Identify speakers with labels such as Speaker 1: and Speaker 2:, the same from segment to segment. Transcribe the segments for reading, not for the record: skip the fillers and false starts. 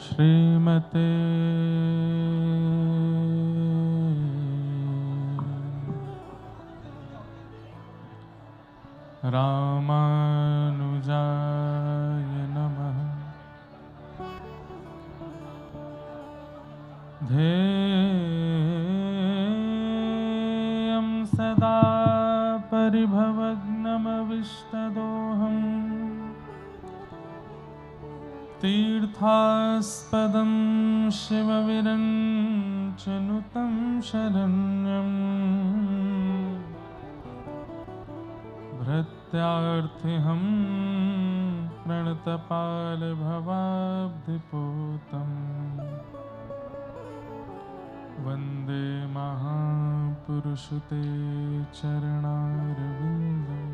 Speaker 1: श्रीमते रामानुजाय नमः। ध्येयं सदा परिभवग्नमविष्टदोहम् तीर्थास्पदं शिवविरञ्चनुतं शरण्यम् भृत्यार्थिहं प्रणतपालभवाब्धिपूतम् वन्दे महापुरुषते चरणारविन्दम्।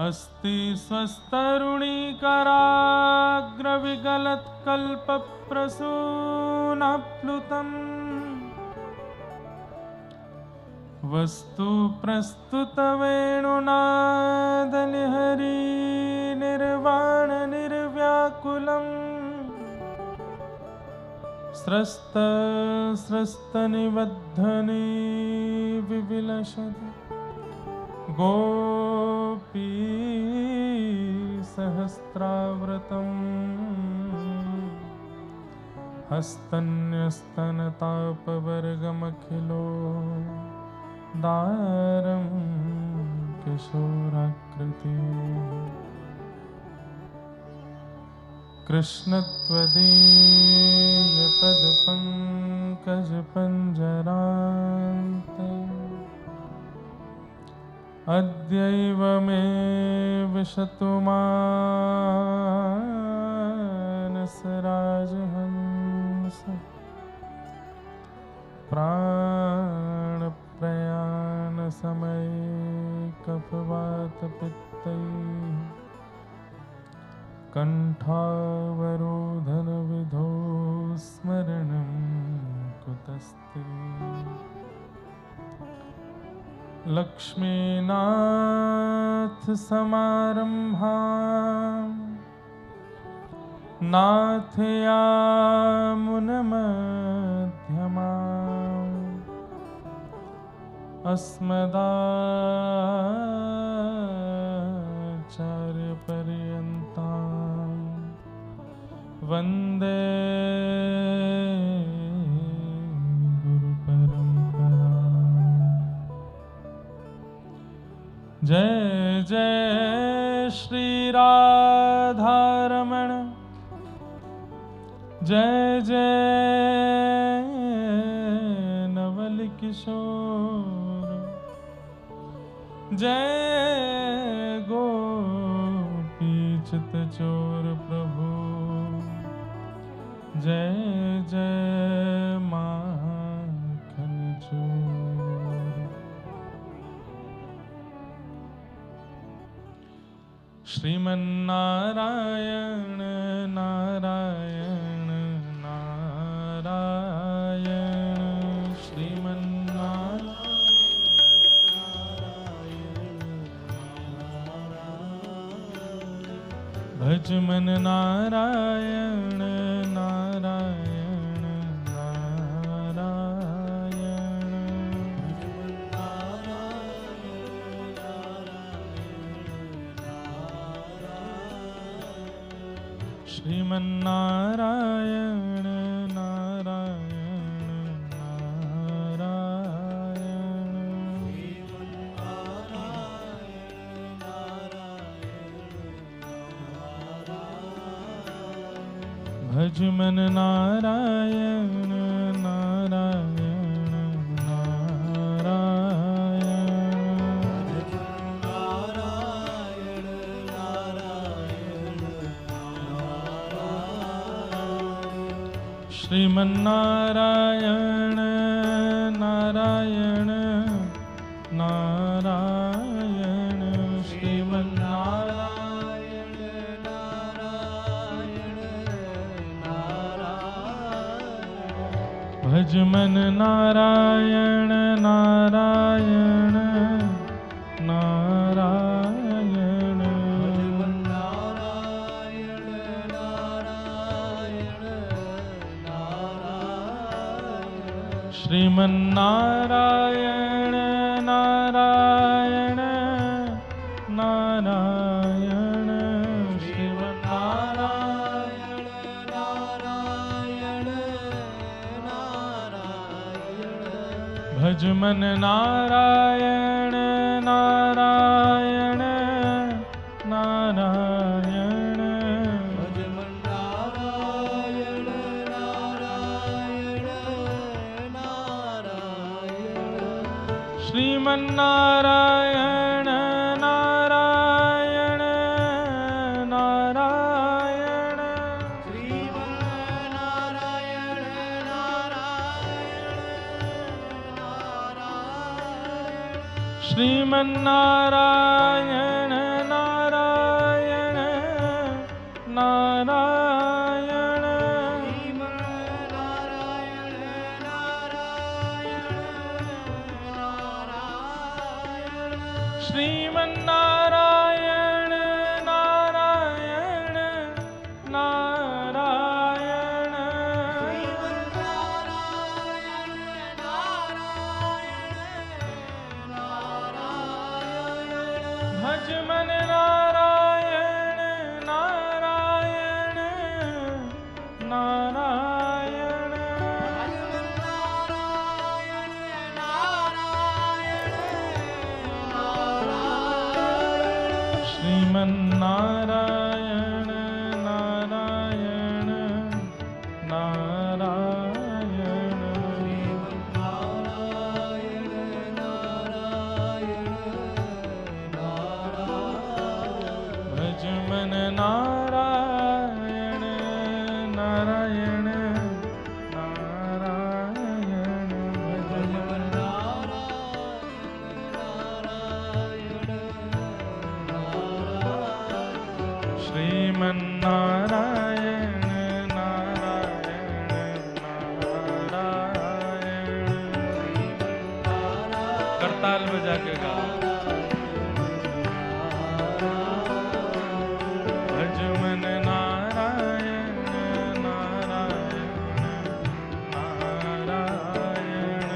Speaker 1: अस्ति स्वस्तरुणीकराग्रविगलत्कल्पप्रसूनाप्लुतम् वस्तु प्रस्तुतवेणुनादलहरी निर्वाणनिर्व्याकुलम् स्रस्तनिबद्धने विविलसति गोपी सहस्राव्रतम् हस्तन्यस्तनतापवर्गमखिलो दारं किशोराकृति कृष्णत्वदीयपदपङ्कजपञ्जरान्ते अद्यैव मे विशतु मानसराजहंस प्राणप्रयाणसमये कफवातपित्तैः कण्ठावरोधनविधौ स्मरणं कुतस्ते। लक्ष्मीनाथसमारम्भां नाथयामुनमध्यमाम् अस्मदाचार्यपर्यन्तां वन्दे जय जय श्री राधारमण जय जय नवल किशोर जय गोपीचित चोर प्रभु जय जय माखन चोर। श्रीमन्नारायण नारायण नारायण श्रीमन्नारायण भज मन नारायण नारायण नारायण श्रीमन्नारायण नारायण नारायण भज मन नारायण नारायण श्रीमन्नारायण नारायण नारायण श्रीमन्नारायण नारायण नारायण भज मन नारायण नारायण नारायण श्रीमन्नारायण नारायण नारायण
Speaker 2: श्रीमन्नारायण नारायण नारायण
Speaker 1: भज मन नारायण नारायण नारायण
Speaker 2: भज मन नारायण नारायण नारायण
Speaker 1: श्रीमन्नारायण नारायण नारायण
Speaker 2: श्रीमन्नारायण नारायण
Speaker 1: श्रीमन्नारायण नारायण नारायण
Speaker 2: श्रीमन्नारायण
Speaker 1: श्रीमन्नारायण नारायण
Speaker 2: नारायण
Speaker 1: भज मन नारायण नारायण नारायण श्रीमन्नारायण नारायण नारायण भज मन नारायण नारायण नारायण भज मन श्रीमन्नारायण नारायण नारायण करताल बजा के गा भज मन नारायण नारायण नारायण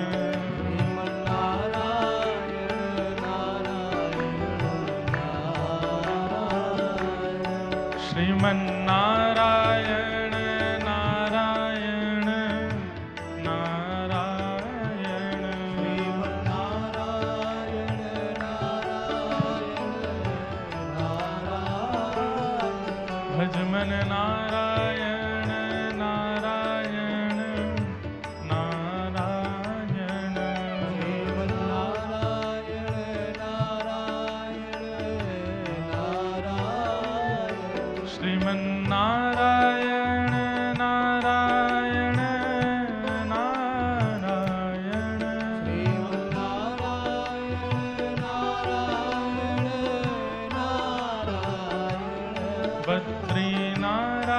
Speaker 1: श्रीमन्नारायण नारायण नारायण भज मन नारायण नारायण नारायण श्रीमन्नारायण नारायण नारायण बद्री नारायण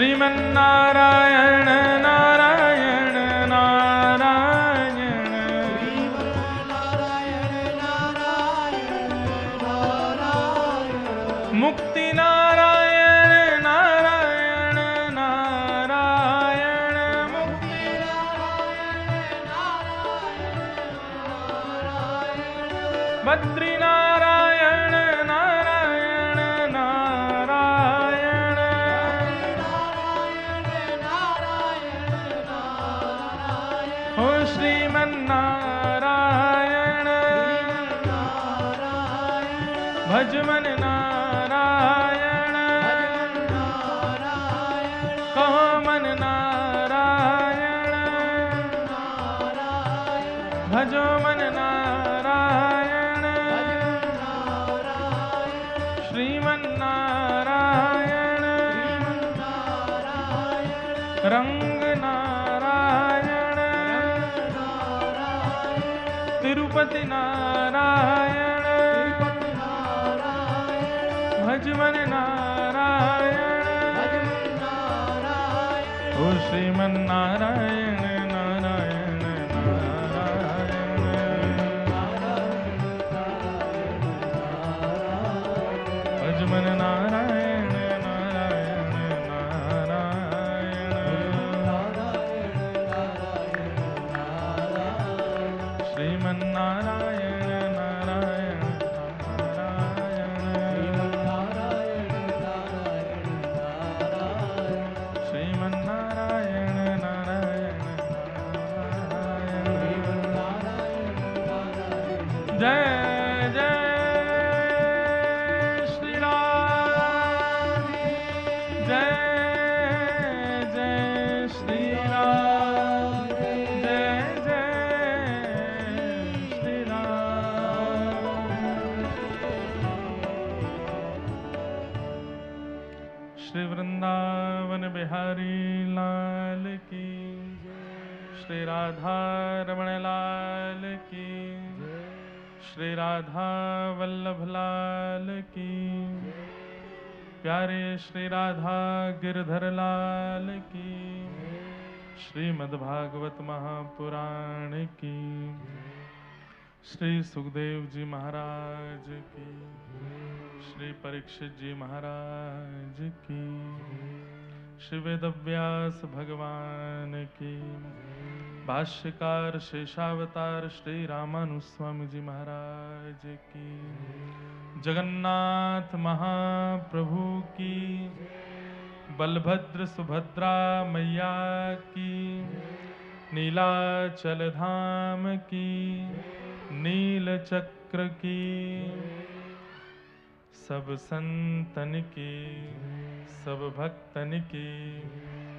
Speaker 1: श्रीमन्नारायण नारायण नारायण मुक्ति नारायण नारायण नारायण मुक्ति बद्री नारायण नारायण नारायण हो श्रीमन्नारायण भजमन नारायण कहो मन नारायण भजो मन नारायण श्रीमन्नारायण रंग नारायण तिरुपति नारायण भजमन नारायण ओ श्रीमन्नारायण नारायण नारायण भजमन नारायण नारायण नारायण श्रीमन्नारायण नारायण श्रीमन्नारायण नारायण जय जय श्री राम जय जय श्री राम जय जय श्री राम श्री वृंदावन बिहारी लाल की श्री राधा रमण लाल की श्री राधा वल्लभ लाल की प्यारे श्री राधा गिरधर लाल की श्रीमद्भागवत महापुराण की श्री सुखदेव जी महाराज की श्री परीक्षित जी महाराज की श्री वेदव्यास भगवान की भाष्यकार शेषावतार श्री रामानुस्वामी जी महाराज की जगन्नाथ महाप्रभु की बलभद्र सुभद्रा मैया की नीलाचल धाम की नील चक्र की सब संतन की सब भक्तन की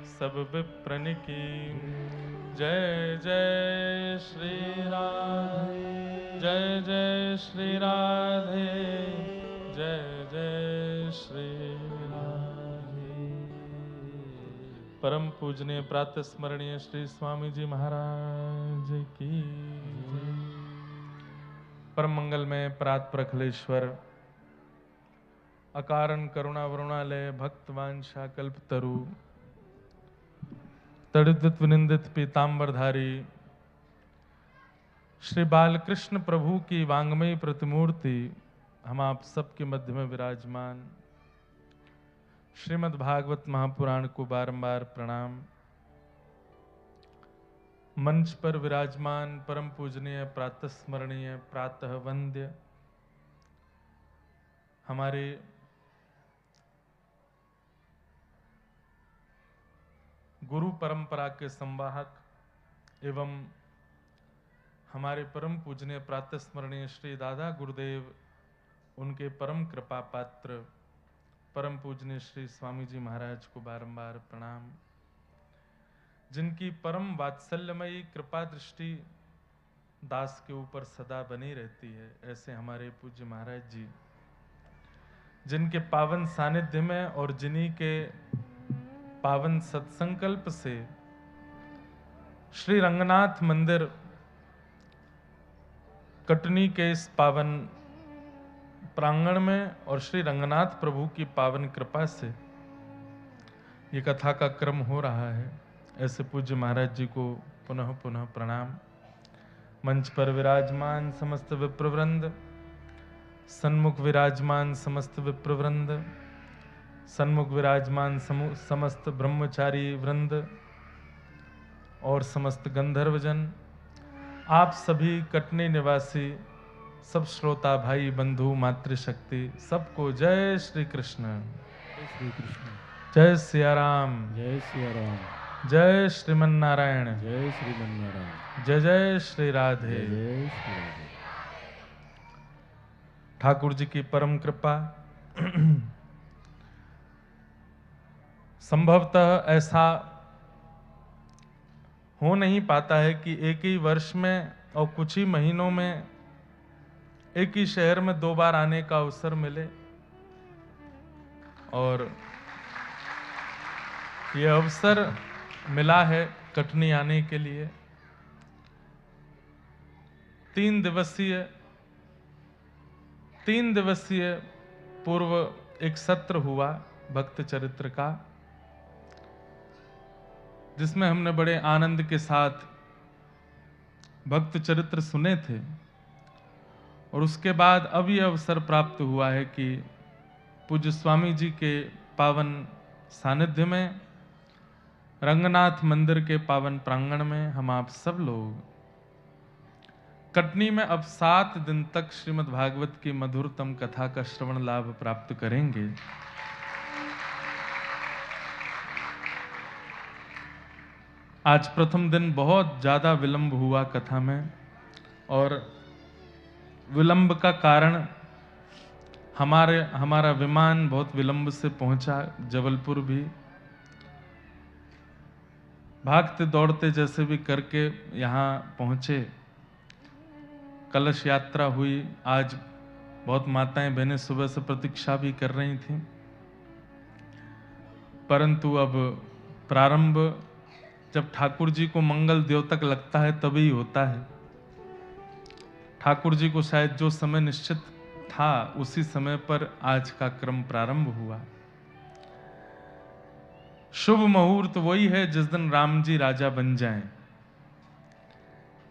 Speaker 1: सब विप्रन की जय जय श्री राधे जय जय श्री राधे जय जय श्री राधे। परम पूजनीय प्रातः स्मरणीय श्री स्वामी जी महाराज की जय। परम मंगल में प्रात प्रखलेश्वर अकारण करुणा वरुणालय भक्त वांछा कल्पतरु तड़ित विनिंदित पीतांबरधारी श्री बालकृष्ण प्रभु की वांगमयी प्रतिमूर्ति हम आप सबके मध्य में विराजमान श्रीमद् भागवत महापुराण को बारंबार प्रणाम। मंच पर विराजमान परम पूजनीय प्रातः स्मरणीय प्रातः वंद्य हमारे गुरु परंपरा के संवाहक एवं हमारे परम पूजनीय प्रातः स्मरणीय श्री दादा गुरुदेव उनके परम कृपा पात्र परम पूजनीय श्री स्वामी जी महाराज को बारंबार प्रणाम। जिनकी परम वात्सल्यमयी कृपा दृष्टि दास के ऊपर सदा बनी रहती है, ऐसे हमारे पूज्य महाराज जी जिनके पावन सानिध्य में और जिन्हीं के पावन सत्संकल्प से श्री रंगनाथ मंदिर कटनी के इस पावन प्रांगण में और श्री रंगनाथ प्रभु की पावन कृपा से ये कथा का क्रम हो रहा है। ऐसे पूज्य महाराज जी को पुनः पुनः प्रणाम। मंच पर विराजमान समस्त विप्रवृंद, सन्मुख विराजमान समस्त विप्रवृंद, सन्मुख विराजमान समस्त ब्रह्मचारी वृंद और समस्त गंधर्वजन, आप सभी कटनी निवासी सब श्रोता भाई बंधु मातृशक्ति, सबको जय श्री कृष्ण,
Speaker 2: जय श्री कृष्ण,
Speaker 1: जय सिया राम,
Speaker 2: जय सिया राम,
Speaker 1: जय श्रीमन नारायण,
Speaker 2: जय श्रीमन्नारायण,
Speaker 1: जय जय श्री राधे।
Speaker 2: जय श्री राधे।
Speaker 1: ठाकुर जी की परम कृपा। संभवतः ऐसा हो नहीं पाता है कि एक ही वर्ष में और कुछ ही महीनों में एक ही शहर में 2 बार आने का अवसर मिले, और ये अवसर मिला है कटनी आने के लिए। 3 दिवसीय पूर्व एक सत्र हुआ भक्त चरित्र का, जिसमें हमने बड़े आनंद के साथ भक्त चरित्र सुने थे। और उसके बाद अब यह अवसर प्राप्त हुआ है कि पूज्य स्वामी जी के पावन सानिध्य में, रंगनाथ मंदिर के पावन प्रांगण में हम आप सब लोग कटनी में अब 7 दिन तक श्रीमद् भागवत की मधुरतम कथा का श्रवण लाभ प्राप्त करेंगे। आज प्रथम दिन बहुत ज्यादा विलंब हुआ कथा में, और विलंब का कारण हमारा विमान बहुत विलंब से पहुंचा, जबलपुर भी भागते दौड़ते जैसे भी करके यहाँ पहुंचे। कलश यात्रा हुई। आज बहुत माताएं बहनें सुबह से प्रतीक्षा भी कर रही थीं, परंतु अब प्रारंभ जब ठाकुर जी को मंगल द्योतक लगता है तभी होता है। ठाकुर जी को शायद जो समय निश्चित था उसी समय पर आज का क्रम प्रारंभ हुआ। शुभ मुहूर्त वही है जिस दिन राम जी राजा बन जाएं,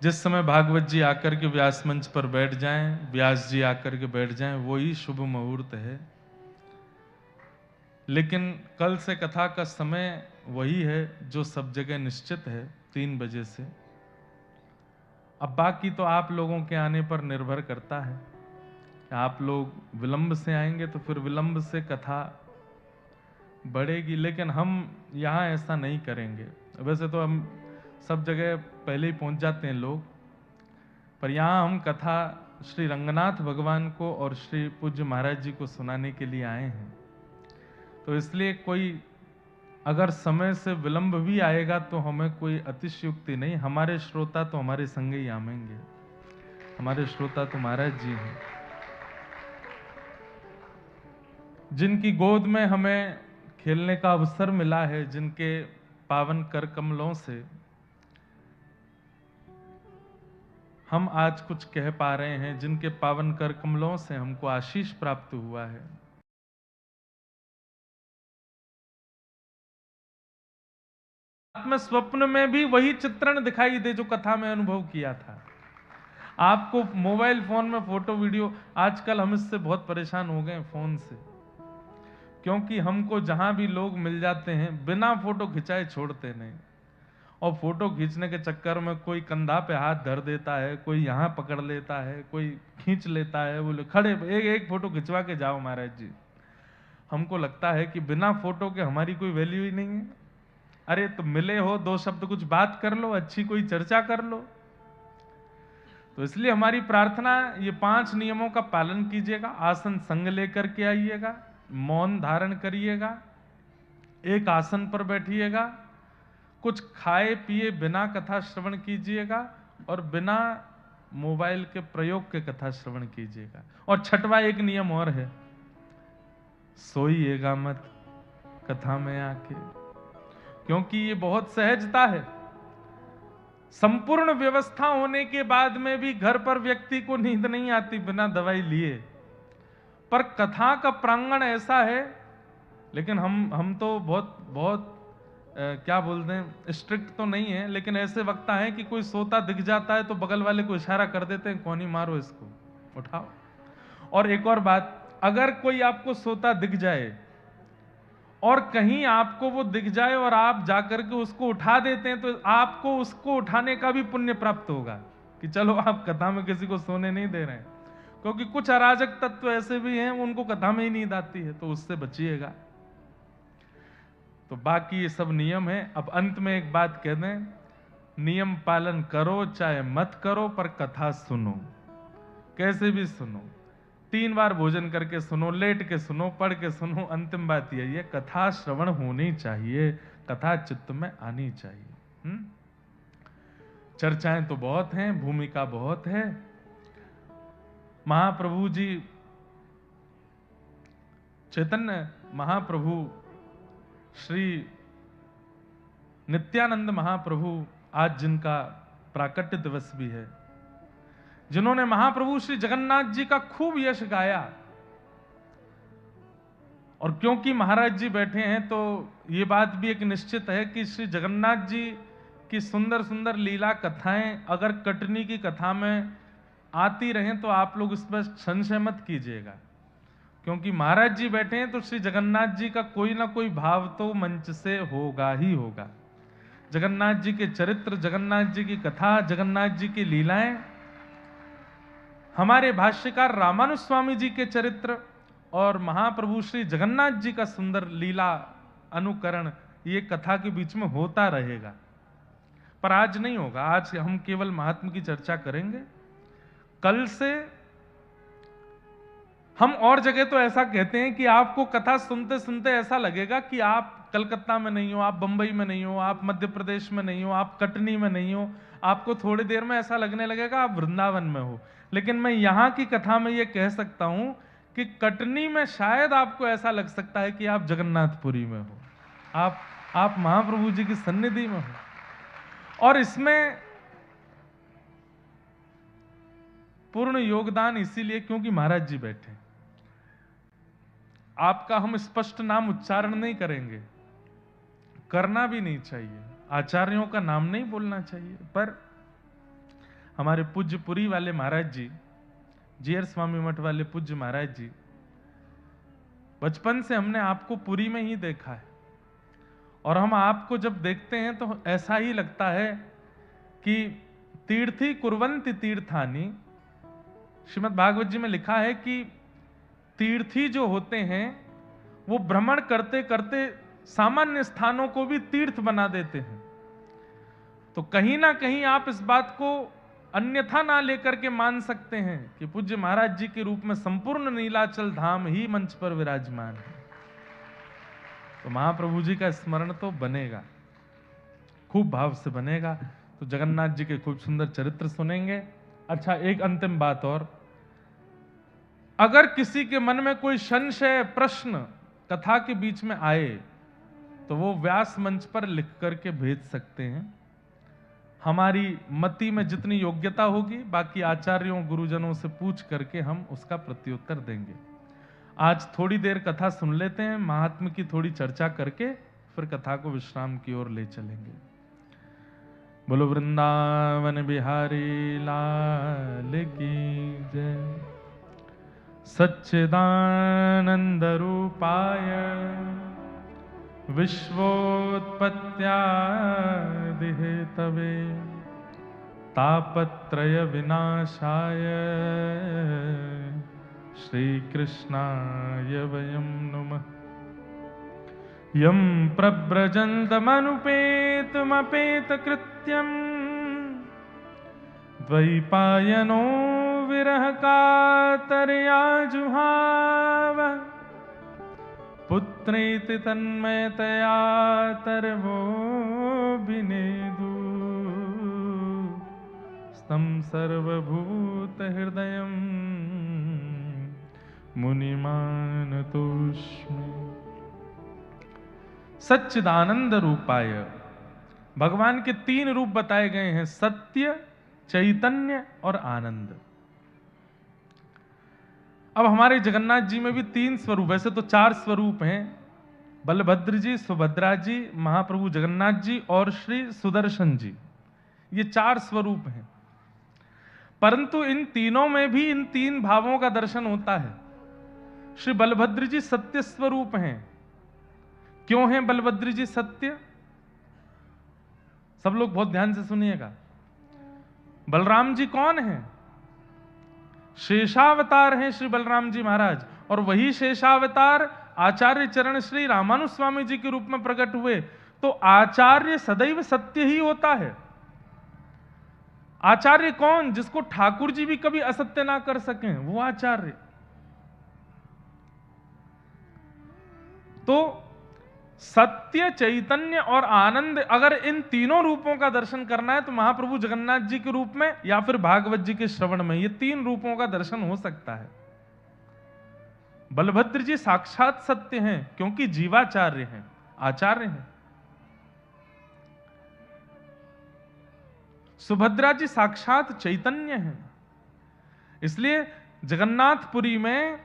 Speaker 1: जिस समय भागवत जी आकर के व्यास मंच पर बैठ जाएं, व्यास जी आकर के बैठ जाएं, वही शुभ मुहूर्त है। लेकिन कल से कथा का समय वही है जो सब जगह निश्चित है, 3 बजे से। अब बाकी तो आप लोगों के आने पर निर्भर करता है। आप लोग विलंब से आएंगे तो फिर विलंब से कथा बढ़ेगी, लेकिन हम यहाँ ऐसा नहीं करेंगे। वैसे तो हम सब जगह पहले ही पहुंच जाते हैं लोग, पर यहाँ हम कथा श्री रंगनाथ भगवान को और श्री पूज्य महाराज जी को सुनाने के लिए आए हैं। तो इसलिए कोई अगर समय से विलंब भी आएगा तो हमें कोई अतिशयोक्ति नहीं। हमारे श्रोता तो हमारे संग ही आमेंगे, हमारे श्रोता तो महाराज जी हैं, जिनकी गोद में हमें खेलने का अवसर मिला है, जिनके पावन कर कमलों से हम आज कुछ कह पा रहे हैं, जिनके पावन कर कमलों से हमको आशीष प्राप्त हुआ है। में स्वप्न में भी वही चित्रण दिखाई दे जो कथा में अनुभव किया था। आपको मोबाइल फोन में फोटो वीडियो, आजकल हम इससे बहुत परेशान हो गए फोन से, क्योंकि हमको जहां भी लोग मिल जाते हैं बिना फोटो खिंचाए छोड़ते नहीं, और फोटो खींचने के चक्कर में कोई कंधा पे हाथ धर देता है, कोई यहाँ पकड़ लेता है, कोई खींच लेता है, बोले खड़े एक फोटो खिंचवा के जाओ महाराज जी। हमको लगता है कि बिना फोटो के हमारी कोई वैल्यू ही नहीं है। अरे तो मिले हो, 2 शब्द कुछ बात कर लो, अच्छी कोई चर्चा कर लो। तो इसलिए हमारी प्रार्थना, ये 5 नियमों का पालन कीजिएगा। आसन संग लेकर के आइएगा, मौन धारण करिएगा, एक आसन पर बैठिएगा, कुछ खाए पिए बिना कथा श्रवण कीजिएगा, और बिना मोबाइल के प्रयोग के कथा श्रवण कीजिएगा। और 6वां एक नियम और है, सोइएगा मत कथा में आके, क्योंकि ये बहुत सहजता है। संपूर्ण व्यवस्था होने के बाद में भी घर पर व्यक्ति को नींद नहीं आती बिना दवाई लिए, पर कथा का प्रांगण ऐसा है लेकिन हम तो बहुत बहुत क्या बोलते हैं, स्ट्रिक्ट तो नहीं है, लेकिन ऐसे वक्त है कि कोई सोता दिख जाता है तो बगल वाले को इशारा कर देते हैं, कौन ही मारो इसको, उठाओ। और एक और बात, अगर कोई आपको सोता दिख जाए और कहीं आपको वो दिख जाए और आप जाकर के उसको उठा देते हैं, तो आपको उसको उठाने का भी पुण्य प्राप्त होगा कि चलो आप कथा में किसी को सोने नहीं दे रहे हैं। क्योंकि कुछ अराजक तत्व ऐसे भी हैं, उनको कथा में ही नींद आती है, तो उससे बचिएगा। तो बाकी ये सब नियम है। अब अंत में एक बात कह दें, नियम पालन करो चाहे मत करो, पर कथा सुनो, कैसे भी सुनो। 3 बार भोजन करके सुनो, लेट के सुनो, पढ़ के सुनो। अंतिम बात यही है, कथा श्रवण होनी चाहिए, कथा चित्त में आनी चाहिए। चर्चाएं तो बहुत हैं, भूमिका बहुत है। महाप्रभु जी, चैतन्य महाप्रभु, श्री नित्यानंद महाप्रभु, आज जिनका प्राकट्य दिवस भी है, जिन्होंने महाप्रभु श्री जगन्नाथ जी का खूब यश गाया। और क्योंकि महाराज जी बैठे हैं तो ये बात भी एक निश्चित है कि श्री जगन्नाथ जी की सुंदर सुंदर लीला कथाएं अगर कटनी की कथा में आती रहें तो आप लोग इस पर संशय मत कीजिएगा, क्योंकि महाराज जी बैठे हैं तो श्री जगन्नाथ जी का कोई ना कोई भाव तो मंच से होगा ही होगा। जगन्नाथ जी के चरित्र, जगन्नाथ जी की कथा, जगन्नाथ जी की लीलाएं, हमारे भाष्यकार रामानुज स्वामी जी के चरित्र और महाप्रभु श्री जगन्नाथ जी का सुंदर लीला अनुकरण, ये कथा के बीच में होता रहेगा। पर आज नहीं होगा, आज हम केवल महात्मा की चर्चा करेंगे। कल से हम, और जगह तो ऐसा कहते हैं कि आपको कथा सुनते सुनते ऐसा लगेगा कि आप कलकत्ता में नहीं हो, आप बंबई में नहीं हो, आप मध्य प्रदेश में नहीं हो, आप कटनी में नहीं हो। आपको थोड़ी देर में ऐसा लगने लगेगा आप वृंदावन में हो। लेकिन मैं यहां की कथा में यह कह सकता हूं कि कटनी में शायद आपको ऐसा लग सकता है कि आप जगन्नाथपुरी में हो, आप महाप्रभु जी की सन्निधि में हो। और इसमें पूर्ण योगदान इसीलिए क्योंकि महाराज जी बैठे। आपका हम स्पष्ट नाम उच्चारण नहीं करेंगे, करना भी नहीं चाहिए, आचार्यों का नाम नहीं बोलना चाहिए, पर हमारे पूज्य पुरी वाले महाराज जी, जीयर स्वामी मठ वाले पूज्य महाराज जी, बचपन से हमने आपको पुरी में ही देखा है। और हम आपको जब देखते हैं तो ऐसा ही लगता है कि तीर्थी कुर्वन्ति तीर्थानि। श्रीमद् भागवत जी में लिखा है कि तीर्थी जो होते हैं वो भ्रमण करते करते सामान्य स्थानों को भी तीर्थ बना देते हैं। तो कहीं ना कहीं आप इस बात को अन्यथा ना लेकर के मान सकते हैं कि पूज्य महाराज जी के रूप में संपूर्ण नीलाचल धाम ही मंच पर विराजमान है। तो महाप्रभु जी का स्मरण तो बनेगा, खूब भाव से बनेगा। तो जगन्नाथ जी के खूब सुंदर चरित्र सुनेंगे। अच्छा, एक अंतिम बात और, अगर किसी के मन में कोई संशय प्रश्न कथा के बीच में आए तो वो व्यास मंच पर लिख करके भेज सकते हैं। हमारी मति में जितनी योग्यता होगी, बाकी आचार्यों गुरुजनों से पूछ करके हम उसका प्रत्युत्तर देंगे। आज थोड़ी देर कथा सुन लेते हैं, महात्मा की थोड़ी चर्चा करके फिर कथा को विश्राम की ओर ले चलेंगे। बोलो वृंदावन बिहारी लाल की जय। सच्चिदानंद रूपाय विश्वोत्पत्त्यादि हेतवे तापत्रय विनाशाय श्रीकृष्णाय वयं नुमः। यं प्रव्रजन्तमनुपेतमपेतकृत्यं द्वैपायनो विरह कातर्या जुहाव पुत्रेति तन्मयतया तरवो विनेदु स्तं सर्वभूतहृदयं मुनिमानतोऽस्मि। सच्चिदानंद रूपाय, भगवान के 3 रूप बताए गए हैं, सत्य, चैतन्य और आनंद। अब हमारे जगन्नाथ जी में भी 3 स्वरूप, वैसे तो 4 स्वरूप हैं, बलभद्र जी, सुभद्रा जी, महाप्रभु जगन्नाथ जी और श्री सुदर्शन जी, ये 4 स्वरूप हैं। परंतु इन तीनों में भी इन 3 भावों का दर्शन होता है। श्री बलभद्र जी सत्य स्वरूप हैं। क्यों हैं बलभद्र जी सत्य? सब लोग बहुत ध्यान से सुनिएगा। बलराम जी कौन हैं? शेषावतार हैं श्री बलराम जी महाराज, और वही शेषावतार आचार्य चरण श्री रामानुज स्वामी जी के रूप में प्रकट हुए। तो आचार्य सदैव सत्य ही होता है। आचार्य कौन? जिसको ठाकुर जी भी कभी असत्य ना कर सकें, वो आचार्य। तो सत्य, चैतन्य और आनंद, अगर इन तीनों रूपों का दर्शन करना है तो महाप्रभु जगन्नाथ जी के रूप में या फिर भागवत जी के श्रवण में, ये 3 रूपों का दर्शन हो सकता है। बलभद्र जी साक्षात सत्य हैं क्योंकि जीवाचार्य हैं, आचार्य हैं। सुभद्रा जी साक्षात चैतन्य हैं। इसलिए जगन्नाथपुरी में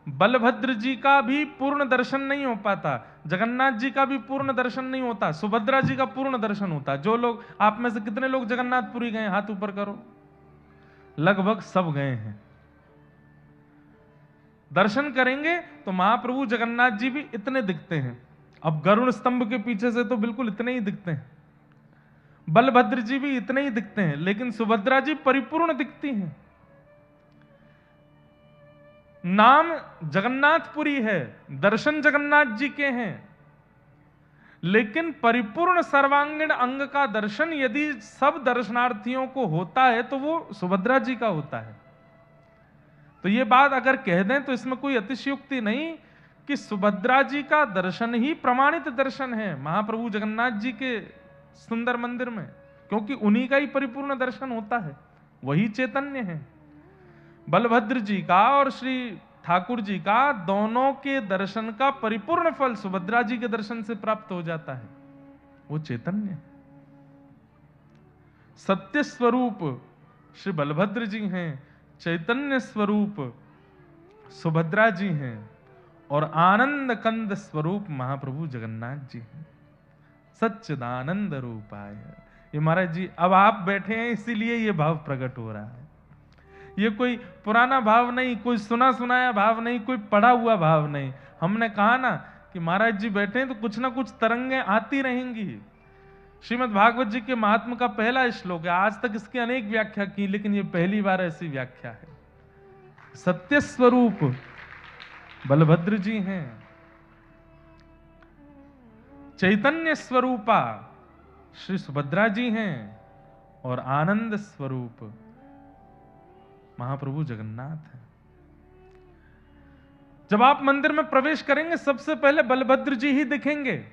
Speaker 1: बलभद्र जी का भी पूर्ण दर्शन नहीं हो पाता, जगन्नाथ जी का भी पूर्ण दर्शन नहीं होता, सुभद्रा जी का पूर्ण दर्शन होता। जो लोग, आप में से कितने लोग जगन्नाथपुरी गए? हाथ ऊपर करो। लगभग सब गए हैं। दर्शन करेंगे तो महाप्रभु जगन्नाथ जी भी इतने दिखते हैं। अब गरुड़ स्तंभ के पीछे से तो बिल्कुल इतने ही दिखते हैं। बलभद्र जी भी इतने ही दिखते हैं, लेकिन सुभद्रा जी परिपूर्ण दिखती हैं। नाम जगन्नाथपुरी है, दर्शन जगन्नाथ जी के हैं, लेकिन परिपूर्ण सर्वांगीण अंग का दर्शन यदि सब दर्शनार्थियों को होता है तो वो सुभद्रा जी का होता है। तो ये बात अगर कह दें तो इसमें कोई अतिशयोक्ति नहीं कि सुभद्रा जी का दर्शन ही प्रमाणित दर्शन है महाप्रभु जगन्नाथ जी के सुंदर मंदिर में, क्योंकि उन्हीं का ही परिपूर्ण दर्शन होता है, वही चैतन्य है। बलभद्र जी का और श्री ठाकुर जी का दोनों के दर्शन का परिपूर्ण फल सुभद्रा जी के दर्शन से प्राप्त हो जाता है, वो चैतन्य। सत्य स्वरूप श्री बलभद्र जी हैं, चैतन्य स्वरूप सुभद्रा जी हैं, और आनंद कंद स्वरूप महाप्रभु जगन्नाथ जी हैं। सच्चिदानंद रूपाय। ये महाराज जी अब आप बैठे हैं इसीलिए ये भाव प्रकट हो रहा है। ये कोई पुराना भाव नहीं, कोई सुना सुनाया भाव नहीं, कोई पढ़ा हुआ भाव नहीं। हमने कहा ना कि महाराज जी बैठे हैं तो कुछ ना कुछ तरंगें आती रहेंगी। श्रीमद् भागवत जी के महात्म का पहला श्लोक है, आज तक इसकी अनेक व्याख्या की, लेकिन ये पहली बार ऐसी व्याख्या है। सत्य स्वरूप बलभद्र जी हैं, चैतन्य स्वरूपा श्री सुभद्रा जी हैं, और आनंद स्वरूप महाप्रभु जगन्नाथ है। जब आप मंदिर में प्रवेश करेंगे सबसे पहले बलभद्र जी ही दिखेंगे।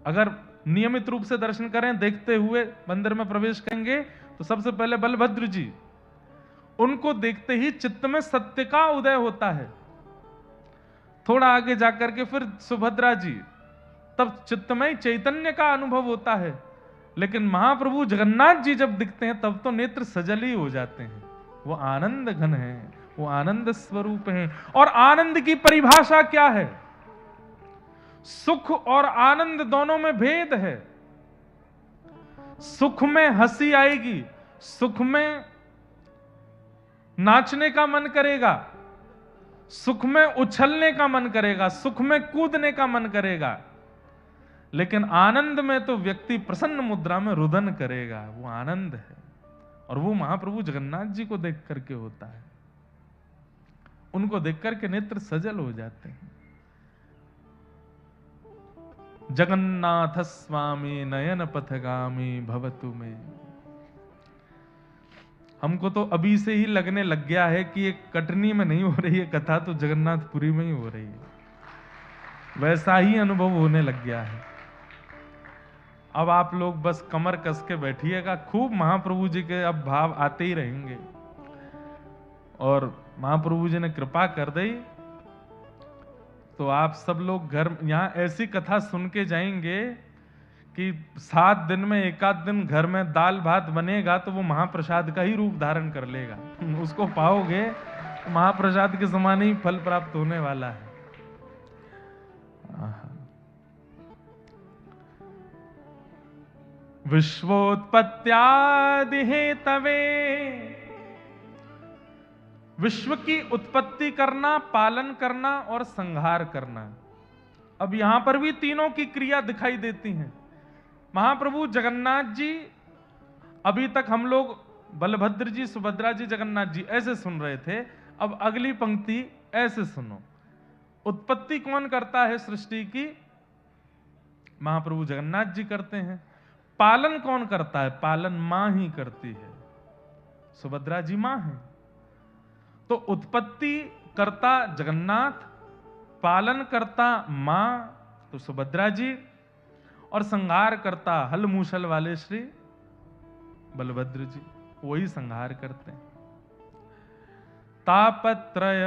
Speaker 1: अगर नियमित रूप से दर्शन करें, देखते हुए मंदिर में प्रवेश करेंगे तो सबसे पहले बलभद्र जी, उनको देखते ही चित्त में सत्य का उदय होता है। थोड़ा आगे जाकर के फिर सुभद्रा जी, तब चित्त में चैतन्य का अनुभव होता है। लेकिन महाप्रभु जगन्नाथ जी जब दिखते हैं तब तो नेत्र सजल ही हो जाते हैं। वो आनंद घन है, वो आनंद स्वरूप है। और आनंद की परिभाषा क्या है? सुख और आनंद दोनों में भेद है। सुख में हंसी आएगी, सुख में नाचने का मन करेगा, सुख में उछलने का मन करेगा, सुख में कूदने का मन करेगा। लेकिन आनंद में तो व्यक्ति प्रसन्न मुद्रा में रुदन करेगा। वो आनंद है, और वो महाप्रभु जगन्नाथ जी को देख करके होता है। उनको देख करके नेत्र सजल हो जाते हैं। जगन्नाथ स्वामी नयन पथगामी भवतु में। हमको तो अभी से ही लगने लग गया है कि ये कटनी में नहीं हो रही है कथा, तो जगन्नाथपुरी में ही हो रही है। वैसा ही अनुभव होने लग गया है। अब आप लोग बस कमर कस के बैठिएगा, खूब महाप्रभु जी के अब भाव आते ही रहेंगे। और महाप्रभु जी ने कृपा कर दी तो आप सब लोग घर, यहां ऐसी कथा सुन के जाएंगे कि 7 दिन में एकाध दिन घर में दाल भात बनेगा तो वो महाप्रसाद का ही रूप धारण कर लेगा। उसको पाओगे तो महाप्रसाद के समान ही फल प्राप्त होने वाला है। विश्वोत्पत्त्यादि हेतवे, विश्व की उत्पत्ति करना, पालन करना और संहार करना। अब यहां पर भी तीनों की क्रिया दिखाई देती है। महाप्रभु जगन्नाथ जी, अभी तक हम लोग बलभद्र जी, सुभद्रा जी, जगन्नाथ जी ऐसे सुन रहे थे। अब अगली पंक्ति ऐसे सुनो। उत्पत्ति कौन करता है सृष्टि की? महाप्रभु जगन्नाथ जी करते हैं। पालन कौन करता है? पालन मां ही करती है, सुभद्रा जी मां है। तो उत्पत्ति करता जगन्नाथ, पालन करता मां तो सुभद्रा जी, और संहार करता हल मूसल वाले श्री बलभद्र जी, वही संहार करते हैं। तापत्रय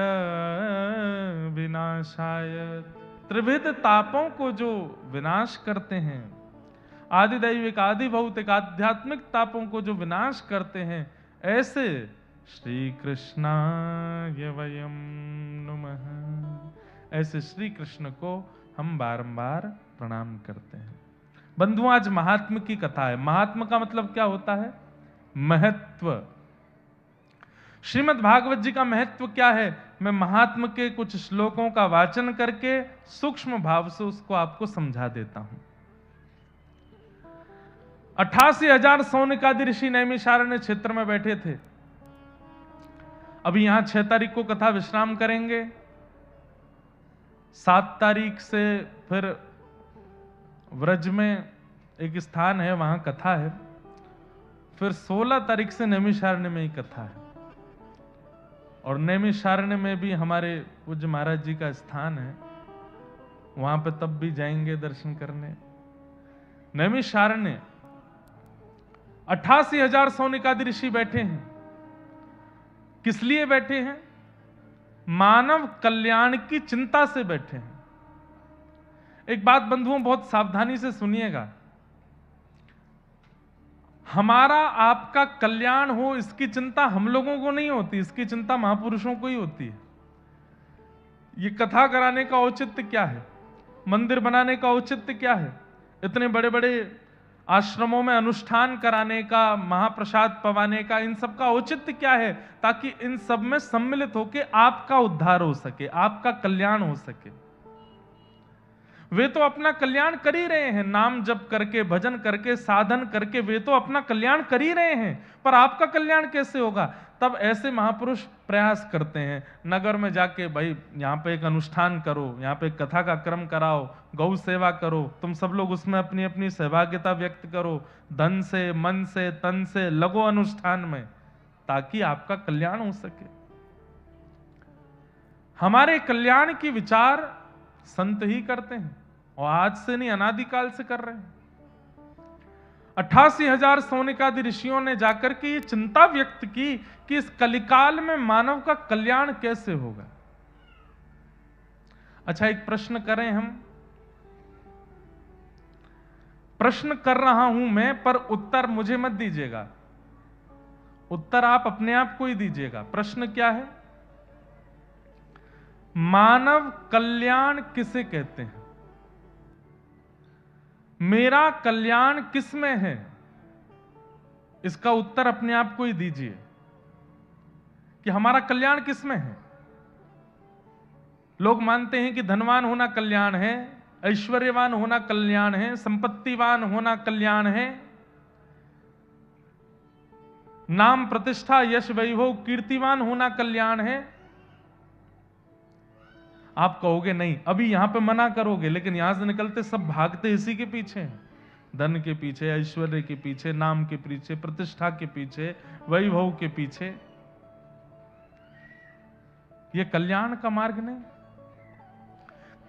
Speaker 1: विनाशाय, त्रिविध तापों को जो विनाश करते हैं, आदि दैविक आदि भौतिक आध्यात्मिक तापों को जो विनाश करते हैं, ऐसे श्री कृष्णाय वयम नमः, ऐसे श्री कृष्ण को हम बारंबार प्रणाम करते हैं। बंधुओं, आज महात्म की कथा है। महात्म का मतलब क्या होता है? महत्व। श्रीमद् भागवत जी का महत्व क्या है? मैं महात्म के कुछ श्लोकों का वाचन करके सूक्ष्म भाव से उसको आपको समझा देता हूं। 88,000 सौनिकादि ऋषि नैमिषारण्य क्षेत्र में बैठे थे। अभी यहां 6 तारीख को कथा विश्राम करेंगे, 7 तारीख से फिर व्रज में एक स्थान है, वहां कथा है, फिर 16 तारीख से नैमिषारण्य में ही कथा है। और नैमिषारण्य में भी हमारे पूज्य महाराज जी का स्थान है, वहां पे तब भी जाएंगे दर्शन करने। नैमिषारण्य 88,000 सौनिकादि ऋषि बैठे हैं। किस लिए बैठे हैं? मानव कल्याण की चिंता से बैठे हैं। एक बात बंधुओं बहुत सावधानी से सुनिएगा, हमारा आपका कल्याण हो इसकी चिंता हम लोगों को नहीं होती, इसकी चिंता महापुरुषों को ही होती है। ये कथा कराने का औचित्य क्या है? मंदिर बनाने का औचित्य क्या है? इतने बड़े बड़े आश्रमों में अनुष्ठान कराने का, महाप्रसाद पवाने का, इन सब का औचित्य क्या है? ताकि इन सब में सम्मिलित होकर आपका उद्धार हो सके, आपका कल्याण हो सके। वे तो अपना कल्याण कर ही रहे हैं, नाम जप करके, भजन करके, साधन करके वे तो अपना कल्याण कर ही रहे हैं, पर आपका कल्याण कैसे होगा? तब ऐसे महापुरुष प्रयास करते हैं, नगर में जाके भाई यहाँ पे एक अनुष्ठान करो, यहाँ पे कथा का क्रम कराओ, गौ सेवा करो, तुम सब लोग उसमें अपनी अपनी सहभागिता व्यक्त करो, धन से, मन से, तन से लगो अनुष्ठान में, ताकि आपका कल्याण हो सके। हमारे कल्याण की विचार संत ही करते हैं, और आज से नहीं, अनादिकाल से कर रहे हैं। 88,000 सौनिकादि ऋषियों ने जाकर के ये चिंता व्यक्त की कि इस कलिकाल में मानव का कल्याण कैसे होगा। अच्छा, एक प्रश्न करें हम। प्रश्न कर रहा हूं मैं, पर उत्तर मुझे मत दीजिएगा, उत्तर आप अपने आप को ही दीजिएगा। प्रश्न क्या है? मानव कल्याण किसे कहते हैं? मेरा कल्याण किस में है? इसका उत्तर अपने आप को ही दीजिए कि हमारा कल्याण किस में है। लोग मानते हैं कि धनवान होना कल्याण है, ऐश्वर्यवान होना कल्याण है, संपत्तिवान होना कल्याण है, नाम प्रतिष्ठा यश वैभव कीर्तिवान होना कल्याण है। आप कहोगे नहीं, अभी यहां पे मना करोगे, लेकिन यहां से निकलते सब भागते इसी के पीछे हैं, धन के पीछे, ऐश्वर्य के पीछे, नाम के पीछे, प्रतिष्ठा के पीछे, वैभव के पीछे। ये कल्याण का मार्ग नहीं।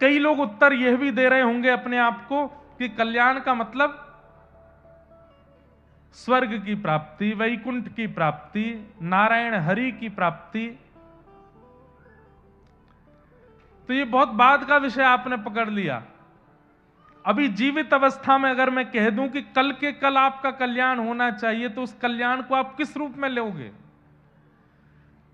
Speaker 1: कई लोग उत्तर यह भी दे रहे होंगे अपने आप को कि कल्याण का मतलब स्वर्ग की प्राप्ति, वैकुंठ की प्राप्ति, नारायण हरि की प्राप्ति। तो ये बहुत बाद का विषय आपने पकड़ लिया। अभी जीवित अवस्था में अगर मैं कह दूं कि कल के कल आपका कल्याण होना चाहिए, तो उस कल्याण को आप किस रूप में लोगे?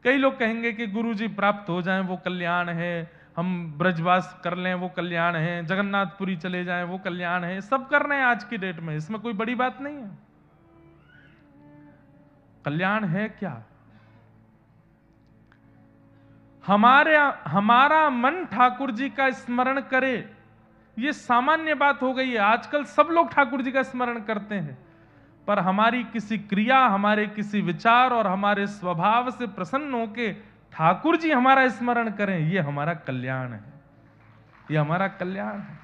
Speaker 1: कई लोग कहेंगे कि गुरुजी प्राप्त हो जाएं वो कल्याण है, हम ब्रजवास कर लें वो कल्याण है, जगन्नाथपुरी चले जाएं वो कल्याण है, सब कर रहे हैं आज की डेट में, इसमें कोई बड़ी बात नहीं है। कल्याण है क्या? हमारा मन ठाकुर जी का स्मरण करे, ये सामान्य बात हो गई है। आजकल सब लोग ठाकुर जी का स्मरण करते हैं, पर हमारी किसी क्रिया, हमारे किसी विचार और हमारे स्वभाव से प्रसन्न होके ठाकुर जी हमारा स्मरण करें, ये हमारा कल्याण है, ये हमारा कल्याण है।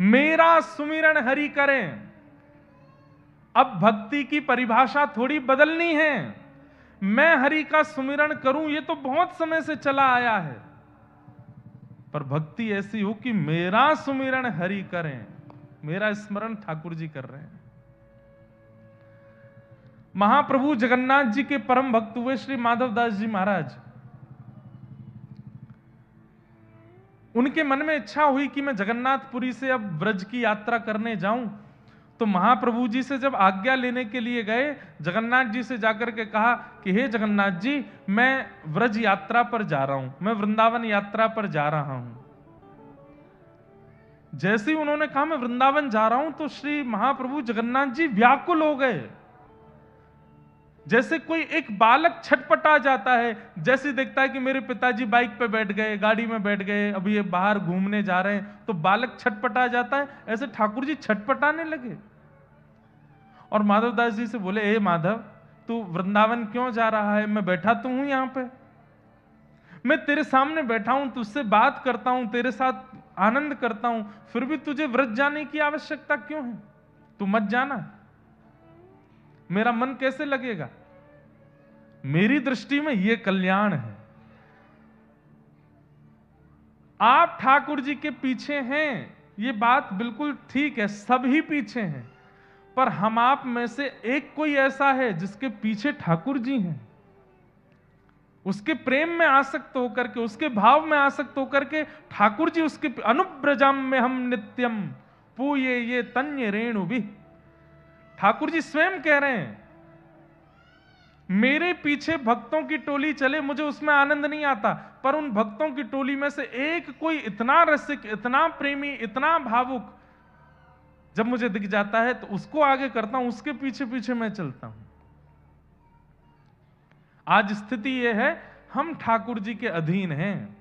Speaker 1: मेरा सुमिरन हरि करें। अब भक्ति की परिभाषा थोड़ी बदलनी है। मैं हरि का सुमिरन करूं, ये तो बहुत समय से चला आया है, पर भक्ति ऐसी हो कि मेरा सुमिरन हरि करें, मेरा स्मरण ठाकुर जी कर रहे हैं। महाप्रभु जगन्नाथ जी के परम भक्त हुए श्री माधवदास जी महाराज, उनके मन में इच्छा हुई कि मैं जगन्नाथपुरी से अब व्रज की यात्रा करने जाऊं। तो महाप्रभु जी से जब आज्ञा लेने के लिए गए, जगन्नाथ जी से जाकर के कहा कि हे जगन्नाथ जी, मैं व्रज यात्रा पर जा रहा हूं, मैं वृंदावन यात्रा पर जा रहा हूं। जैसे ही उन्होंने कहा मैं वृंदावन जा रहा हूं, तो श्री महाप्रभु जगन्नाथ जी व्याकुल हो गए। जैसे कोई एक बालक छटपटा जाता है, जैसे देखता है कि मेरे पिताजी बाइक पे बैठ गए, गाड़ी में बैठ गए, अभी ये बाहर घूमने जा रहे हैं, तो बालक छटपटा जाता है, ऐसे ठाकुर जी छटपटाने लगे और माधवदास जी से बोले, ए माधव, तू वृंदावन क्यों जा रहा है? मैं बैठा तो हूं यहां पे, मैं तेरे सामने बैठा हूं, तुझसे बात करता हूं, तेरे साथ आनंद करता हूं, फिर भी तुझे व्रज जाने की आवश्यकता क्यों है? तू मत जाना, मेरा मन कैसे लगेगा? मेरी दृष्टि में यह कल्याण है। आप ठाकुर जी के पीछे हैं, ये बात बिल्कुल ठीक है, सभी पीछे हैं, पर हम आप में से एक कोई ऐसा है जिसके पीछे ठाकुर जी हैं, उसके प्रेम में आसक्त होकर के, उसके भाव में आसक्त होकर के ठाकुर जी उसके अनुब्रजम में हम नित्यम पूये ये तन्य रेणु भी। ठाकुर जी स्वयं कह रहे हैं, मेरे पीछे भक्तों की टोली चले, मुझे उसमें आनंद नहीं आता, पर उन भक्तों की टोली में से एक कोई इतना रसिक, इतना प्रेमी, इतना भावुक जब मुझे दिख जाता है तो उसको आगे करता हूं, उसके पीछे पीछे मैं चलता हूं। आज स्थिति यह है, हम ठाकुर जी के अधीन हैं,